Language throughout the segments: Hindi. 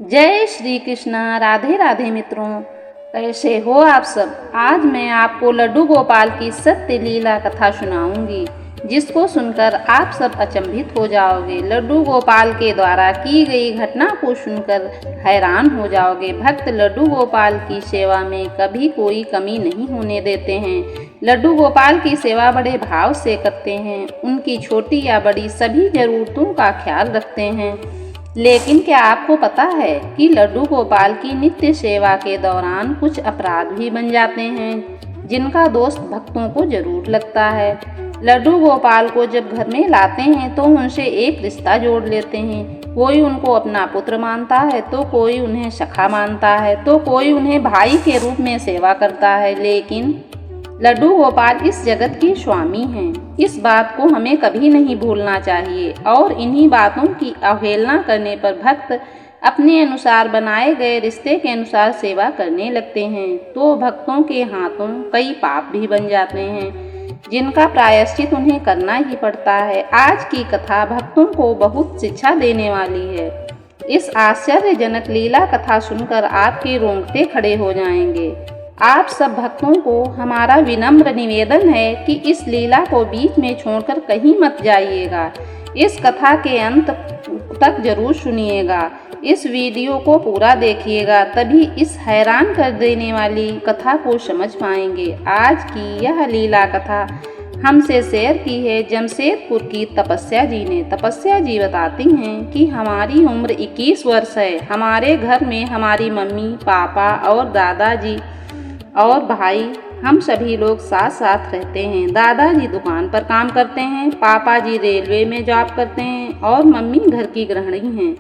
जय श्री कृष्णा। राधे राधे मित्रों, कैसे हो आप सब। आज मैं आपको लड्डू गोपाल की सत्य लीला कथा सुनाऊंगी, जिसको सुनकर आप सब अचंभित हो जाओगे। लड्डू गोपाल के द्वारा की गई घटना को सुनकर हैरान हो जाओगे। भक्त लड्डू गोपाल की सेवा में कभी कोई कमी नहीं होने देते हैं। लड्डू गोपाल की सेवा बड़े भाव से करते हैं। उनकी छोटी या बड़ी सभी जरूरतों का ख्याल रखते हैं। लेकिन क्या आपको पता है कि लड्डू गोपाल की नित्य सेवा के दौरान कुछ अपराध भी बन जाते हैं, जिनका दोष भक्तों को जरूर लगता है। लड्डू गोपाल को जब घर में लाते हैं तो उनसे एक रिश्ता जोड़ लेते हैं। कोई उनको अपना पुत्र मानता है, तो कोई उन्हें सखा मानता है, तो कोई उन्हें भाई के रूप में सेवा करता है। लेकिन लड्डू गोपाल इस जगत के स्वामी हैं। इस बात को हमें कभी नहीं भूलना चाहिए और इन्हीं बातों की अवहेलना करने पर भक्त अपने अनुसार बनाए गए रिश्ते के अनुसार सेवा करने लगते हैं, तो भक्तों के हाथों कई पाप भी बन जाते हैं, जिनका प्रायश्चित उन्हें करना ही पड़ता है। आज की कथा भक्तों को बहुत शिक्षा देने वाली है। इस आश्चर्यजनक लीला कथा सुनकर आपके रोंगटे खड़े हो जाएंगे। आप सब भक्तों को हमारा विनम्र निवेदन है कि इस लीला को बीच में छोड़कर कहीं मत जाइएगा। इस कथा के अंत तक जरूर सुनिएगा। इस वीडियो को पूरा देखिएगा, तभी इस हैरान कर देने वाली कथा को समझ पाएंगे। आज की यह लीला कथा हमसे शेयर की है जमशेदपुर की तपस्या जी ने। तपस्या जी बताती हैं कि हमारी उम्र 21 वर्ष है। हमारे घर में हमारी मम्मी, पापा और दादाजी और भाई, हम सभी लोग साथ साथ रहते हैं। दादाजी दुकान पर काम करते हैं, पापा जी रेलवे में जॉब करते हैं और मम्मी घर की गृहिणी हैं।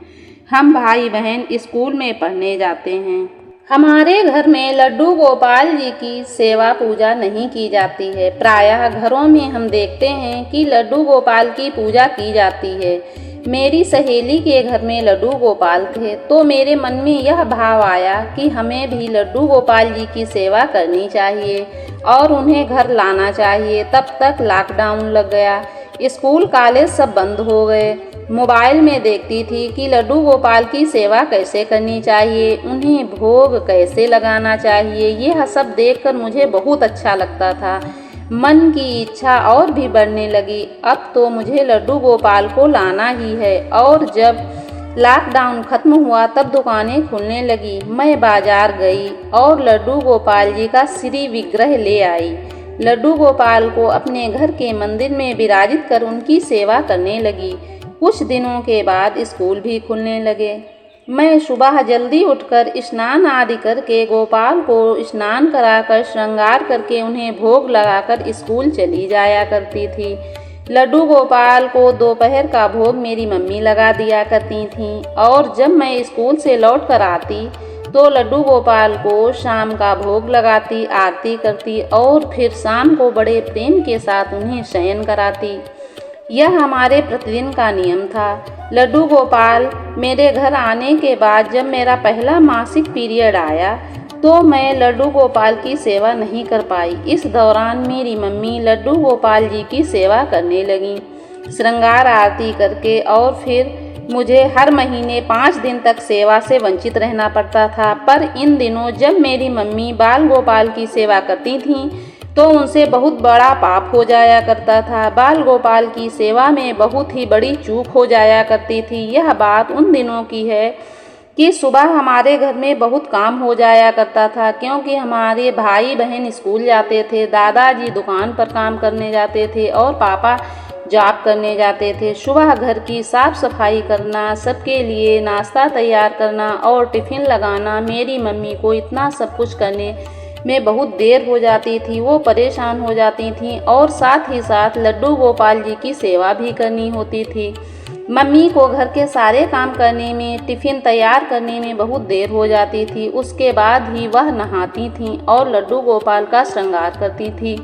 हम भाई बहन स्कूल में पढ़ने जाते हैं। हमारे घर में लड्डू गोपाल जी की सेवा पूजा नहीं की जाती है। प्रायः घरों में हम देखते हैं कि लड्डू गोपाल की पूजा की जाती है। मेरी सहेली के घर में लड्डू गोपाल थे, तो मेरे मन में यह भाव आया कि हमें भी लड्डू गोपाल जी की सेवा करनी चाहिए और उन्हें घर लाना चाहिए। तब तक लॉकडाउन लग गया, स्कूल कॉलेज सब बंद हो गए। मोबाइल में देखती थी कि लड्डू गोपाल की सेवा कैसे करनी चाहिए, उन्हें भोग कैसे लगाना चाहिए। यह सब देखकर मुझे बहुत अच्छा लगता था। मन की इच्छा और भी बढ़ने लगी। अब तो मुझे लड्डू गोपाल को लाना ही है। और जब लॉकडाउन खत्म हुआ तब दुकानें खुलने लगी। मैं बाजार गई और लड्डू गोपाल जी का श्री विग्रह ले आई। लड्डू गोपाल को अपने घर के मंदिर में विराजित कर उनकी सेवा करने लगी। कुछ दिनों के बाद स्कूल भी खुलने लगे। मैं सुबह जल्दी उठकर स्नान आदि करके गोपाल को स्नान कराकर श्रृंगार करके उन्हें भोग लगाकर स्कूल चली जाया करती थी। लड्डू गोपाल को दोपहर का भोग मेरी मम्मी लगा दिया करती थीं और जब मैं स्कूल से लौट कर आती तो लड्डू गोपाल को शाम का भोग लगाती, आरती करती और फिर शाम को बड़े प्रेम के साथ उन्हें शयन कराती। यह हमारे प्रतिदिन का नियम था। लड्डू गोपाल मेरे घर आने के बाद जब मेरा पहला मासिक पीरियड आया तो मैं लड्डू गोपाल की सेवा नहीं कर पाई। इस दौरान मेरी मम्मी लड्डू गोपाल जी की सेवा करने लगी, श्रृंगार आरती करके, और फिर मुझे हर महीने 5 दिन तक सेवा से वंचित रहना पड़ता था। पर इन दिनों जब मेरी मम्मी बाल गोपाल की सेवा करती थीं तो उनसे बहुत बड़ा पाप हो जाया करता था। बाल गोपाल की सेवा में बहुत ही बड़ी चूक हो जाया करती थी। यह बात उन दिनों की है कि सुबह हमारे घर में बहुत काम हो जाया करता था, क्योंकि हमारे भाई बहन स्कूल जाते थे, दादाजी दुकान पर काम करने जाते थे और पापा जॉब करने जाते थे। सुबह घर की साफ सफाई करना, सबके लिए नाश्ता तैयार करना और टिफ़िन लगाना, मेरी मम्मी को इतना सब कुछ करने में बहुत देर हो जाती थी। वो परेशान हो जाती थीं और साथ ही साथ लड्डू गोपाल जी की सेवा भी करनी होती थी। मम्मी को घर के सारे काम करने में, टिफ़िन तैयार करने में बहुत देर हो जाती थी। उसके बाद ही वह नहाती थीं और लड्डू गोपाल का श्रृंगार करती थी।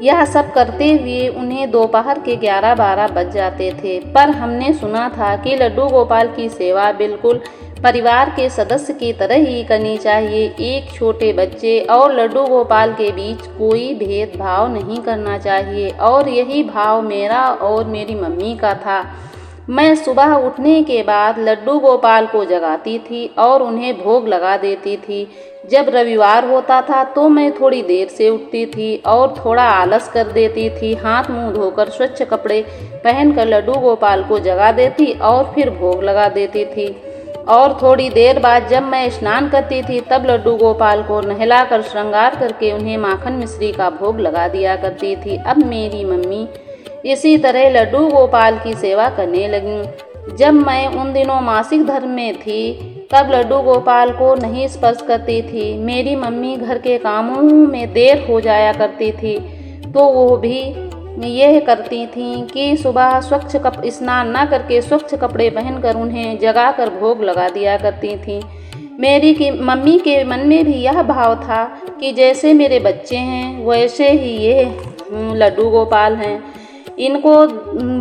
यह सब करते हुए उन्हें दोपहर के 11-12 बज जाते थे। पर हमने सुना था कि लड्डू गोपाल की सेवा बिल्कुल परिवार के सदस्य की तरह ही करनी चाहिए। एक छोटे बच्चे और लड्डू गोपाल के बीच कोई भेदभाव नहीं करना चाहिए और यही भाव मेरा और मेरी मम्मी का था। मैं सुबह उठने के बाद लड्डू गोपाल को जगाती थी और उन्हें भोग लगा देती थी। जब रविवार होता था तो मैं थोड़ी देर से उठती थी और थोड़ा आलस कर देती थी। हाथ मुंह धोकर स्वच्छ कपड़े पहनकर लड्डू गोपाल को जगा देती और फिर भोग लगा देती थी। और थोड़ी देर बाद जब मैं स्नान करती थी तब लड्डू गोपाल को नहलाकर श्रृंगार करके उन्हें माखन मिश्री का भोग लगा दिया करती थी। अब मेरी मम्मी इसी तरह लड्डू गोपाल की सेवा करने लगी। जब मैं उन दिनों मासिक धर्म में थी तब लड्डू गोपाल को नहीं स्पर्श करती थी। मेरी मम्मी घर के कामों में देर हो जाया करती थी तो वो भी यह करती थीं कि सुबह स्नान न करके स्वच्छ कपड़े पहनकर उन्हें जगाकर भोग लगा दिया करती थीं। मम्मी के मन में भी यह भाव था कि जैसे मेरे बच्चे हैं वैसे ही ये लड्डू गोपाल हैं। इनको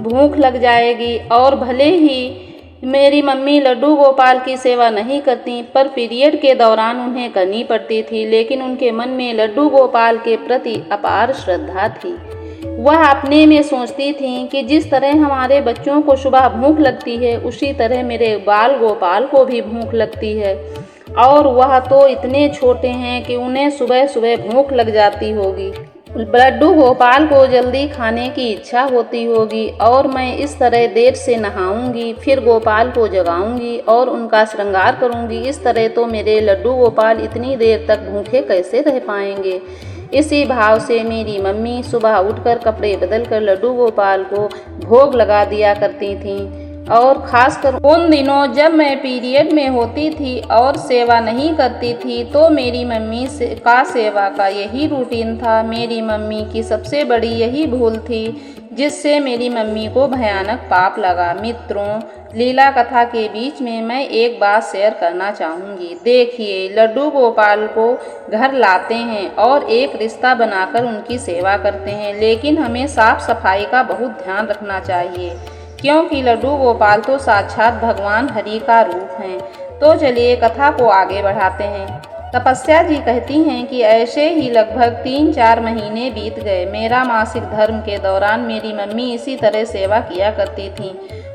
भूख लग जाएगी। और भले ही मेरी मम्मी लड्डू गोपाल की सेवा नहीं करती पर पीरियड के दौरान उन्हें करनी पड़ती थी, लेकिन उनके मन में लड्डू गोपाल के प्रति अपार श्रद्धा थी। वह अपने में सोचती थीं कि जिस तरह हमारे बच्चों को सुबह भूख लगती है उसी तरह मेरे बाल गोपाल को भी भूख लगती है, और वह तो इतने छोटे हैं कि उन्हें सुबह सुबह भूख लग जाती होगी। लड्डू गोपाल को जल्दी खाने की इच्छा होती होगी और मैं इस तरह देर से नहाऊंगी, फिर गोपाल को जगाऊंगी और उनका श्रृंगार करूंगी। इस तरह तो मेरे लड्डू गोपाल इतनी देर तक भूखे कैसे रह पाएंगे। इसी भाव से मेरी मम्मी सुबह उठकर कपड़े बदलकर लड्डू गोपाल को भोग लगा दिया करती थीं। और खासकर उन दिनों जब मैं पीरियड में होती थी और सेवा नहीं करती थी तो मेरी मम्मी का सेवा का यही रूटीन था। मेरी मम्मी की सबसे बड़ी यही भूल थी जिससे मेरी मम्मी को भयानक पाप लगा। मित्रों, लीला कथा के बीच में मैं एक बात शेयर करना चाहूँगी। देखिए, लड्डू गोपाल को घर लाते हैं और एक रिश्ता बनाकर उनकी सेवा करते हैं, लेकिन हमें साफ सफाई का बहुत ध्यान रखना चाहिए क्योंकि लड्डू गोपाल तो साक्षात भगवान हरि का रूप हैं। तो चलिए कथा को आगे बढ़ाते हैं। तपस्या जी कहती हैं कि ऐसे ही लगभग 3-4 महीने बीत गए। मेरा मासिक धर्म के दौरान मेरी मम्मी इसी तरह सेवा किया करती थी।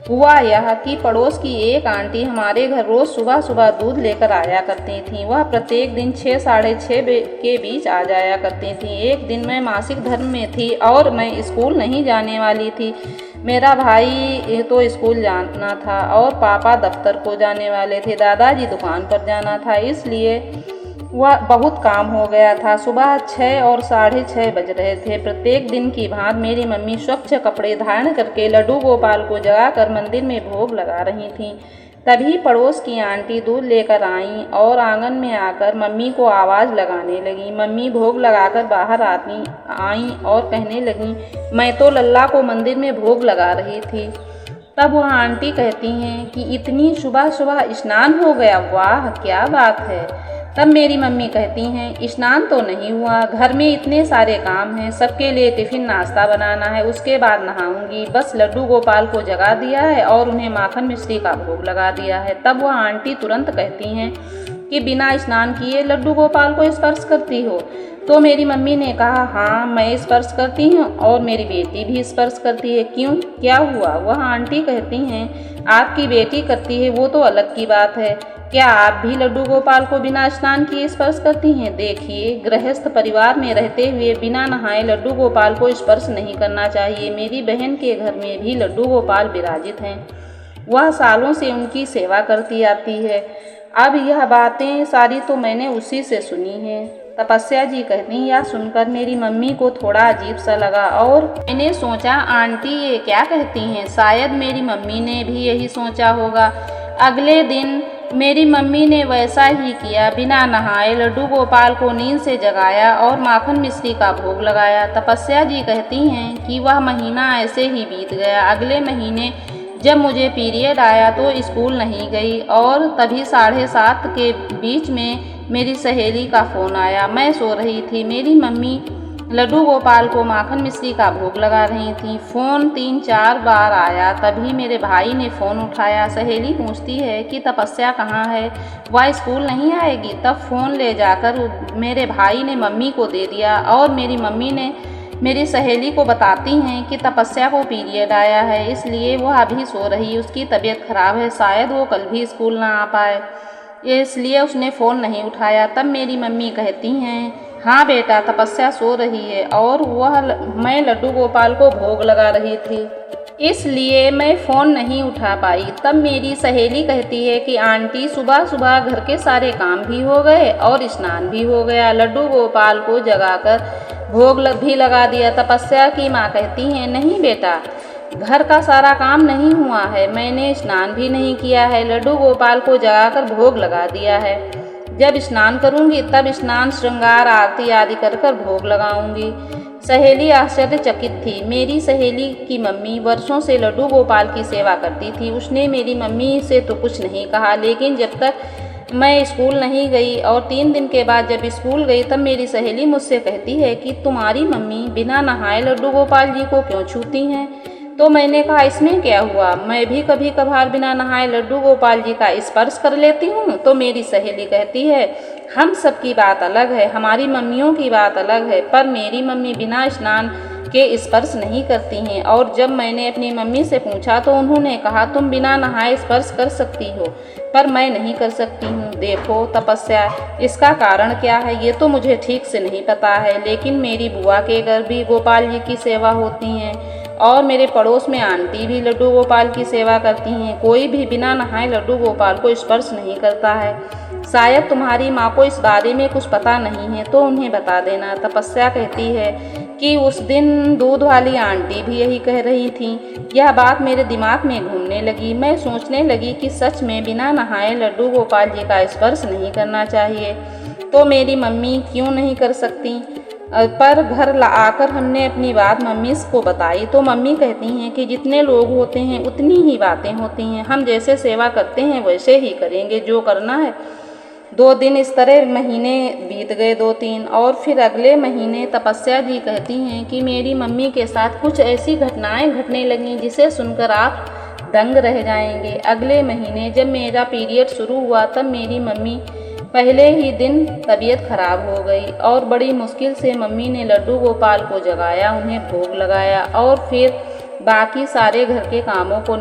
हुआ यह कि पड़ोस की एक आंटी हमारे घर रोज़ सुबह सुबह दूध लेकर आया करती थीं। वह प्रत्येक दिन 6-6:30 के बीच आ जाया करती थीं। एक दिन मैं मासिक धर्म में थी और मैं स्कूल नहीं जाने वाली थी। मेरा भाई तो स्कूल जाना था और पापा दफ्तर को जाने वाले थे। दादाजी दुकान पर जाना था, इसलिए वह बहुत काम हो गया था। सुबह 6 और 6:30 बज रहे थे। प्रत्येक दिन की भांति मेरी मम्मी स्वच्छ कपड़े धारण करके लड्डू गोपाल को जगाकर मंदिर में भोग लगा रही थीं। तभी पड़ोस की आंटी दूध लेकर आईं और आंगन में आकर मम्मी को आवाज़ लगाने लगी। मम्मी भोग लगाकर बाहर आईं और कहने लगीं, मैं तो लल्ला को मंदिर में भोग लगा रही थी। तब वह आंटी कहती हैं कि इतनी सुबह सुबह स्नान हो गया, वाह क्या बात है। तब मेरी मम्मी कहती हैं, स्नान तो नहीं हुआ, घर में इतने सारे काम हैं, सबके लिए टिफ़िन नाश्ता बनाना है, उसके बाद नहाऊंगी। बस लड्डू गोपाल को जगा दिया है और उन्हें माखन मिश्री का भोग लगा दिया है। तब वह आंटी तुरंत कहती हैं कि बिना स्नान किए लड्डू गोपाल को स्पर्श करती हो। तो मेरी मम्मी ने कहा, हाँ मैं स्पर्श करती हूँ और मेरी बेटी भी स्पर्श करती है। क्यों, क्या हुआ? वह आंटी कहती हैं, आपकी बेटी करती है वो तो अलग की बात है, क्या आप भी लड्डू गोपाल को बिना स्नान किए स्पर्श करती हैं? देखिए, गृहस्थ परिवार में रहते हुए बिना नहाए लड्डू गोपाल को स्पर्श नहीं करना चाहिए। मेरी बहन के घर में भी लड्डू गोपाल विराजित हैं, वह सालों से उनकी सेवा करती आती है। अब यह बातें सारी तो मैंने उसी से सुनी हैं। तपस्या जी कहती, यह सुनकर मेरी मम्मी को थोड़ा अजीब सा लगा और मैंने सोचा आंटी ये क्या कहती हैं। शायद मेरी मम्मी ने भी यही सोचा होगा। अगले दिन मेरी मम्मी ने वैसा ही किया। बिना नहाए लड्डू गोपाल को नींद से जगाया और माखन मिश्री का भोग लगाया। तपस्या जी कहती हैं कि वह महीना ऐसे ही बीत गया। अगले महीने जब मुझे पीरियड आया तो स्कूल नहीं गई और तभी 7:30 के बीच में मेरी सहेली का फ़ोन आया। मैं सो रही थी। मेरी मम्मी लड्डू गोपाल को माखन मिश्री का भोग लगा रही थी। फ़ोन 3-4 बार आया, तभी मेरे भाई ने फ़ोन उठाया। सहेली पूछती है कि तपस्या कहाँ है, वह स्कूल नहीं आएगी? तब फ़ोन ले जाकर मेरे भाई ने मम्मी को दे दिया और मेरी मम्मी ने मेरी सहेली को बताती हैं कि तपस्या को पीरियड आया है, इसलिए वह अभी सो रही, उसकी तबीयत खराब है, शायद वो कल भी स्कूल ना आ पाए, इसलिए उसने फ़ोन नहीं उठाया। तब मेरी मम्मी कहती हैं, हाँ बेटा, तपस्या सो रही है और मैं लड्डू गोपाल को भोग लगा रही थी, इसलिए मैं फ़ोन नहीं उठा पाई। तब मेरी सहेली कहती है कि आंटी, सुबह सुबह घर के सारे काम भी हो गए और स्नान भी हो गया, लड्डू गोपाल को जगाकर भोग भी लगा दिया। तपस्या की माँ कहती हैं, नहीं बेटा, घर का सारा काम नहीं हुआ है, मैंने स्नान भी नहीं किया है, लड्डू गोपाल को जगाकर भोग लगा दिया है। जब स्नान करूँगी तब स्नान, श्रृंगार, आरती आदि कर कर भोग लगाऊंगी। सहेली आश्चर्यचकित थी। मेरी सहेली की मम्मी वर्षों से लड्डू गोपाल की सेवा करती थी। उसने मेरी मम्मी से तो कुछ नहीं कहा, लेकिन जब तक मैं स्कूल नहीं गई और 3 दिन के बाद जब स्कूल गई तब मेरी सहेली मुझसे कहती है कि तुम्हारी मम्मी बिना नहाए लड्डू गोपाल जी को क्यों छूती हैं। तो मैंने कहा, इसमें क्या हुआ, मैं भी कभी कभार बिना नहाए लड्डू गोपाल जी का स्पर्श कर लेती हूँ। तो मेरी सहेली कहती है, हम सब की बात अलग है, हमारी मम्मियों की बात अलग है, पर मेरी मम्मी बिना स्नान के स्पर्श नहीं करती हैं। और जब मैंने अपनी मम्मी से पूछा तो उन्होंने कहा, तुम बिना नहाए स्पर्श कर सकती हो, पर मैं नहीं कर सकती हूँ। देखो तपस्या, इसका कारण क्या है ये तो मुझे ठीक से नहीं पता है, लेकिन मेरी बुआ के घर भी गोपाल जी की सेवा होती हैं और मेरे पड़ोस में आंटी भी लड्डू गोपाल की सेवा करती हैं। कोई भी बिना नहाए लड्डू गोपाल को स्पर्श नहीं करता है। शायद तुम्हारी माँ को इस बारे में कुछ पता नहीं है तो उन्हें बता देना। तपस्या कहती है कि उस दिन दूध वाली आंटी भी यही कह रही थी। यह बात मेरे दिमाग में घूमने लगी। मैं सोचने लगी कि सच में बिना नहाए लड्डू गोपाल जी का स्पर्श नहीं करना चाहिए, तो मेरी मम्मी क्यों नहीं कर सकती। पर घर आकर हमने अपनी बात मम्मी को बताई तो मम्मी कहती हैं कि जितने लोग होते हैं उतनी ही बातें होती हैं, हम जैसे सेवा करते हैं वैसे ही करेंगे, जो करना है। 2 दिन इस तरह महीने बीत गए, 2-3, और फिर अगले महीने तपस्या जी कहती हैं कि मेरी मम्मी के साथ कुछ ऐसी घटनाएं घटने लगीं जिसे सुनकर आप दंग रह जाएंगे। अगले महीने जब मेरा पीरियड शुरू हुआ तब मेरी मम्मी पहले ही दिन तबीयत खराब हो गई और बड़ी मुश्किल से मम्मी ने लड्डू गोपाल को जगाया, उन्हें भोग लगाया और फिर बाकी सारे घर के कामों को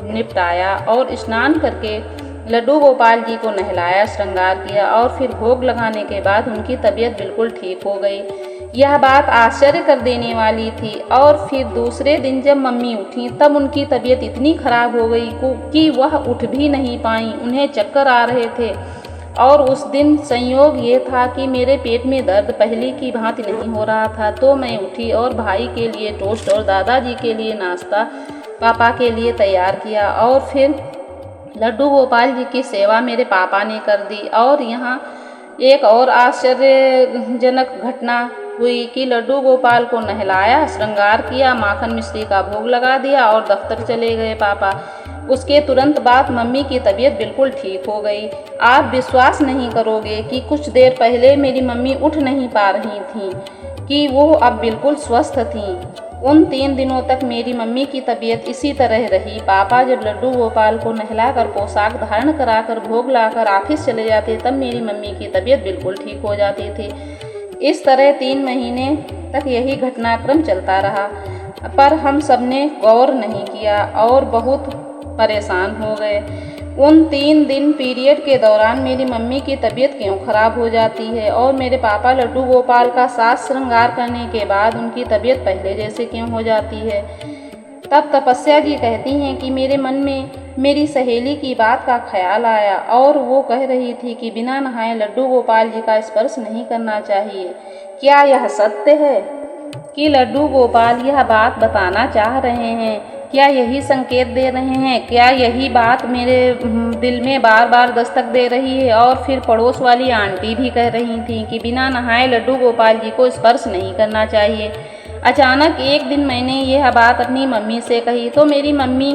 निपटाया और स्नान करके लड्डू गोपाल जी को नहलाया, श्रृंगार किया और फिर भोग लगाने के बाद उनकी तबीयत बिल्कुल ठीक हो गई। यह बात आश्चर्य कर देने वाली थी। और फिर दूसरे दिन जब मम्मी उठी तब उनकी तबीयत इतनी खराब हो गई कि वह उठ भी नहीं पाई, उन्हें चक्कर आ रहे थे। और उस दिन संयोग ये था कि मेरे पेट में दर्द पहले की भांति नहीं हो रहा था, तो मैं उठी और भाई के लिए टोस्ट और दादाजी के लिए नाश्ता पापा के लिए तैयार किया और फिर लड्डू गोपाल जी की सेवा मेरे पापा ने कर दी। और यहाँ एक और आश्चर्यजनक घटना हुई कि लड्डू गोपाल को नहलाया, श्रृंगार किया, माखन मिश्री का भोग लगा दिया और दफ्तर चले गए पापा। उसके तुरंत बाद मम्मी की तबीयत बिल्कुल ठीक हो गई। आप विश्वास नहीं करोगे कि कुछ देर पहले मेरी मम्मी उठ नहीं पा रही थीं कि वो अब बिल्कुल स्वस्थ थीं। उन 3 दिनों तक मेरी मम्मी की तबीयत इसी तरह रही। पापा जब लड्डू गोपाल को नहलाकर पोशाक धारण कराकर भोग लाकर ऑफिस चले जाते तब मेरी मम्मी की तबीयत बिल्कुल ठीक हो जाती थी। इस तरह 3 महीने तक यही घटनाक्रम चलता रहा, पर हम सबने गौर नहीं किया और बहुत परेशान हो गए। उन 3 दिन पीरियड के दौरान मेरी मम्मी की तबीयत क्यों खराब हो जाती है और मेरे पापा लड्डू गोपाल का साज श्रृंगार करने के बाद उनकी तबीयत पहले जैसे क्यों हो जाती है। तब तपस्या जी कहती हैं कि मेरे मन में मेरी सहेली की बात का ख्याल आया और वो कह रही थी कि बिना नहाए लड्डू गोपाल जी का स्पर्श नहीं करना चाहिए। क्या यह सत्य है कि लड्डू गोपाल यह बात बताना चाह रहे हैं? क्या यही संकेत दे रहे हैं? क्या यही बात मेरे दिल में बार बार दस्तक दे रही है? और फिर पड़ोस वाली आंटी भी कह रही थी कि बिना नहाए लड्डू गोपाल जी को स्पर्श नहीं करना चाहिए। अचानक एक दिन मैंने यह बात अपनी मम्मी से कही तो मेरी मम्मी,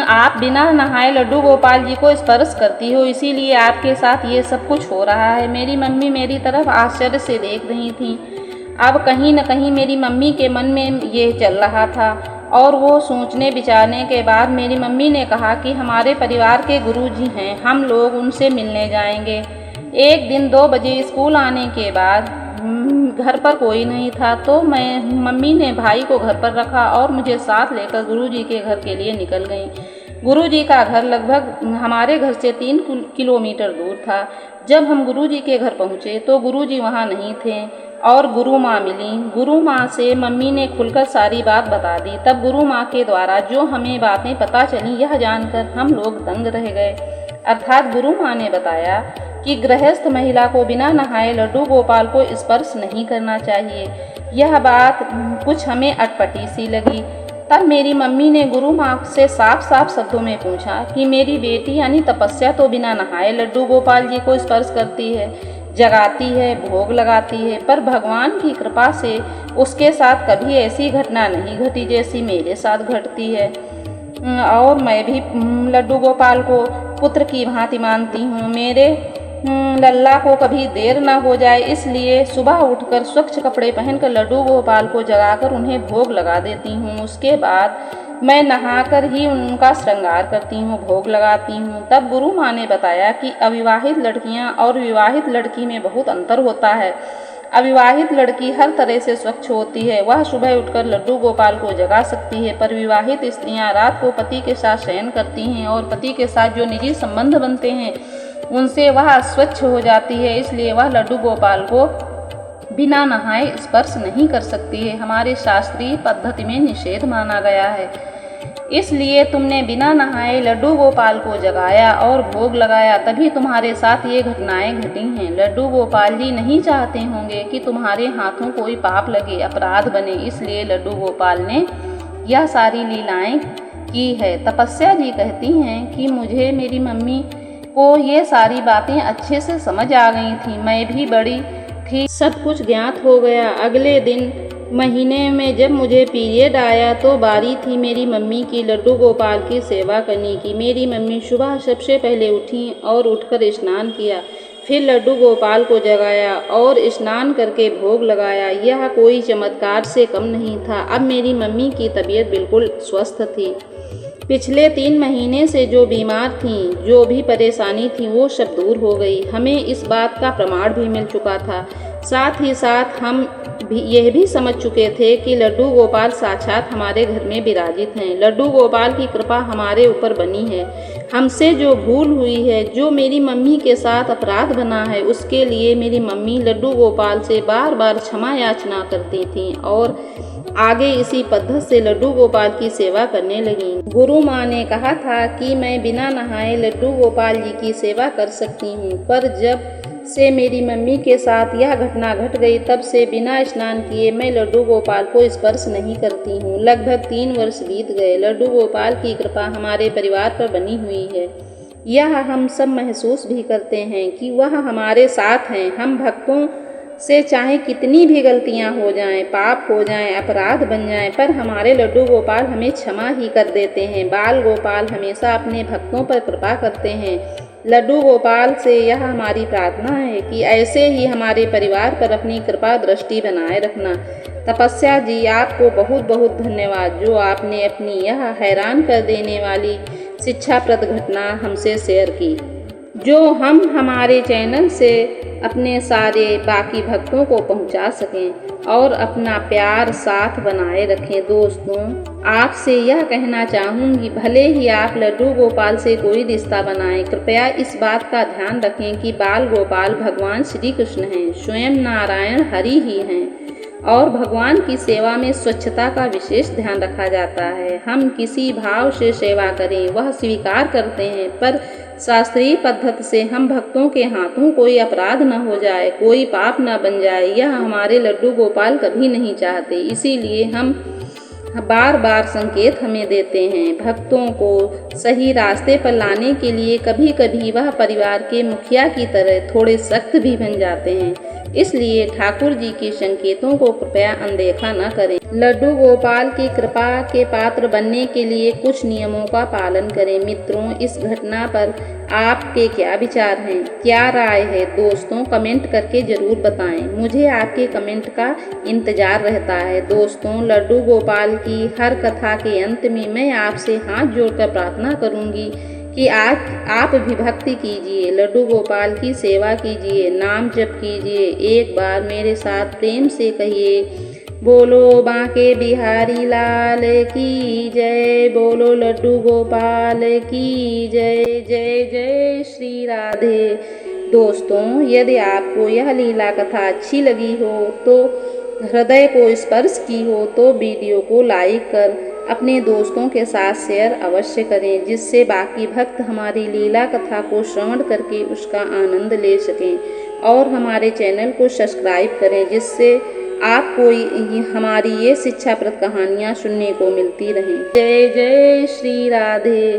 आप बिना नहाए लड्डू गोपाल जी को स्पर्श करती हो, इसीलिए आपके साथ ये सब कुछ हो रहा है। मेरी मम्मी मेरी तरफ आश्चर्य से देख रही थी। अब कहीं न कहीं मेरी मम्मी के मन में ये चल रहा था और वो सोचने विचारने के बाद मेरी मम्मी ने कहा कि हमारे परिवार के गुरुजी हैं, हम लोग उनसे मिलने जाएंगे। एक दिन 2 बजे स्कूल आने के बाद घर पर कोई नहीं था, तो मम्मी ने भाई को घर पर रखा और मुझे साथ लेकर गुरुजी के घर के लिए निकल गईं। गुरुजी का घर लगभग हमारे घर से 3 किलोमीटर दूर था। जब हम गुरुजी के घर पहुँचे तो गुरुजी वहाँ नहीं थे और गुरु माँ मिली। गुरु माँ से मम्मी ने खुलकर सारी बात बता दी। तब गुरु माँ के द्वारा जो हमें बातें पता चली, यह जानकर हम लोग दंग रह गए। अर्थात गुरु माँ ने बताया कि गृहस्थ महिला को बिना नहाए लड्डू गोपाल को स्पर्श नहीं करना चाहिए। यह बात कुछ हमें अटपटी सी लगी। तब मेरी मम्मी ने गुरु माँ से साफ साफ शब्दों में पूछा कि मेरी बेटी यानी तपस्या तो बिना नहाए लड्डू गोपाल जी को स्पर्श करती है, जगाती है, भोग लगाती है, पर भगवान की कृपा से उसके साथ कभी ऐसी घटना नहीं घटी जैसी मेरे साथ घटती है। और मैं भी लड्डू गोपाल को पुत्र की भांति मानती हूँ। मेरे लल्ला को कभी देर न हो जाए, इसलिए सुबह उठकर स्वच्छ कपड़े पहनकर लड्डू गोपाल को जगाकर उन्हें भोग लगा देती हूँ। उसके बाद मैं नहाकर ही उनका श्रृंगार करती हूँ, भोग लगाती हूँ। तब गुरु माँ ने बताया कि अविवाहित लड़कियाँ और विवाहित लड़की में बहुत अंतर होता है। अविवाहित लड़की हर तरह से स्वच्छ होती है, वह सुबह उठकर लड्डू गोपाल को जगा सकती है, पर विवाहित स्त्रियाँ रात को पति के साथ शयन करती हैं और पति के साथ जो निजी संबंध बनते हैं उनसे वह स्वच्छ हो जाती है, इसलिए वह लड्डू गोपाल को बिना नहाए स्पर्श नहीं कर सकती है। हमारे शास्त्रीय पद्धति में निषेध माना गया है। इसलिए तुमने बिना नहाए लड्डू गोपाल को जगाया और भोग लगाया, तभी तुम्हारे साथ ये घटनाएं घटी हैं। लड्डू गोपाल जी नहीं चाहते होंगे कि तुम्हारे हाथों कोई पाप लगे, अपराध बने, इसलिए लड्डू गोपाल ने यह सारी लीलाएं की है। तपस्या जी कहती हैं कि मुझे मेरी मम्मी को ये सारी बातें अच्छे से समझ आ गई थी। मैं भी बड़ी थी, सब कुछ ज्ञात हो गया। अगले दिन महीने में जब मुझे पीरियड आया तो बारी थी मेरी मम्मी की लड्डू गोपाल की सेवा करने की। मेरी मम्मी सुबह सबसे पहले उठी और उठकर स्नान किया, फिर लड्डू गोपाल को जगाया और स्नान करके भोग लगाया। यह कोई चमत्कार से कम नहीं था। अब मेरी मम्मी की तबीयत बिल्कुल स्वस्थ थी। पिछले 3 महीने से जो बीमार थीं, जो भी परेशानी थी, वो सब दूर हो गई। हमें इस बात का प्रमाण भी मिल चुका था। साथ ही साथ हम यह भी समझ चुके थे कि लड्डू गोपाल साक्षात हमारे घर में विराजित हैं। लड्डू गोपाल की कृपा हमारे ऊपर बनी है। हमसे जो भूल हुई है, जो मेरी मम्मी के साथ अपराध बना है, उसके लिए मेरी मम्मी लड्डू गोपाल से बार बार क्षमा याचना करती थीं और आगे इसी पद्धति से लड्डू गोपाल की सेवा करने लगी। गुरु माँ ने कहा था कि मैं बिना नहाए लड्डू गोपाल जी की सेवा कर सकती हूँ, पर जब से मेरी मम्मी के साथ यह घटना घट गई, तब से बिना स्नान किए मैं लड्डू गोपाल को स्पर्श नहीं करती हूँ। लगभग 3 वर्ष बीत गए। लड्डू गोपाल की कृपा हमारे परिवार पर बनी हुई है। यह हम सब महसूस भी करते हैं कि वह हमारे साथ हैं। हम भक्तों से चाहे कितनी भी गलतियां हो जाएं, पाप हो जाएं, अपराध बन जाएं, पर हमारे लड्डू गोपाल हमें क्षमा ही कर देते हैं। बाल गोपाल हमेशा अपने भक्तों पर कृपा करते हैं। लड्डू गोपाल से यह हमारी प्रार्थना है कि ऐसे ही हमारे परिवार पर अपनी कृपा दृष्टि बनाए रखना। तपस्या जी, आपको बहुत बहुत धन्यवाद, जो आपने अपनी यह हैरान कर देने वाली शिक्षाप्रद घटना हमसे शेयर की, जो हम हमारे चैनल से अपने सारे बाकी भक्तों को पहुंचा सकें और अपना प्यार साथ बनाए रखें। दोस्तों, आपसे यह कहना चाहूँगी, भले ही आप लड्डू गोपाल से कोई रिश्ता बनाएं, कृपया इस बात का ध्यान रखें कि बाल गोपाल भगवान श्री कृष्ण हैं, स्वयं नारायण हरि ही हैं और भगवान की सेवा में स्वच्छता का विशेष ध्यान रखा जाता है। हम किसी भाव से सेवा करें, वह स्वीकार करते हैं, पर शास्त्रीय पद्धति से हम भक्तों के हाथों कोई अपराध न हो जाए, कोई पाप न बन जाए, यह हमारे लड्डू गोपाल कभी नहीं चाहते। इसीलिए हम बार बार संकेत हमें देते हैं। भक्तों को सही रास्ते पर लाने के लिए कभी कभी वह परिवार के मुखिया की तरह थोड़े सख्त भी बन जाते हैं। इसलिए ठाकुर जी के संकेतों को कृपया अनदेखा न करें। लड्डू गोपाल की कृपा के पात्र बनने के लिए कुछ नियमों का पालन करें। मित्रों, इस घटना पर आपके क्या विचार हैं, क्या राय है? दोस्तों, कमेंट करके ज़रूर बताएं। मुझे आपके कमेंट का इंतज़ार रहता है। दोस्तों, लड्डू गोपाल की हर कथा के अंत में मैं आपसे हाथ जोड़कर प्रार्थना करूंगी कि आज आप भी भक्ति कीजिए, लड्डू गोपाल की सेवा कीजिए, नाम जप कीजिए। एक बार मेरे साथ प्रेम से कहिए, बोलो बांके बिहारी लाल की जय, बोलो लड्डू गोपाल की जय। जय जय श्री राधे। दोस्तों, यदि आपको यह लीला कथा अच्छी लगी हो तो हृदय को स्पर्श की हो तो वीडियो को लाइक कर अपने दोस्तों के साथ शेयर अवश्य करें, जिससे बाकी भक्त हमारी लीला कथा को श्रवण करके उसका आनंद ले सकें। और हमारे चैनल को सब्सक्राइब करें, जिससे आपको हमारी ये शिक्षाप्रद कहानियाँ सुनने को मिलती रहें। जय जय श्री राधे।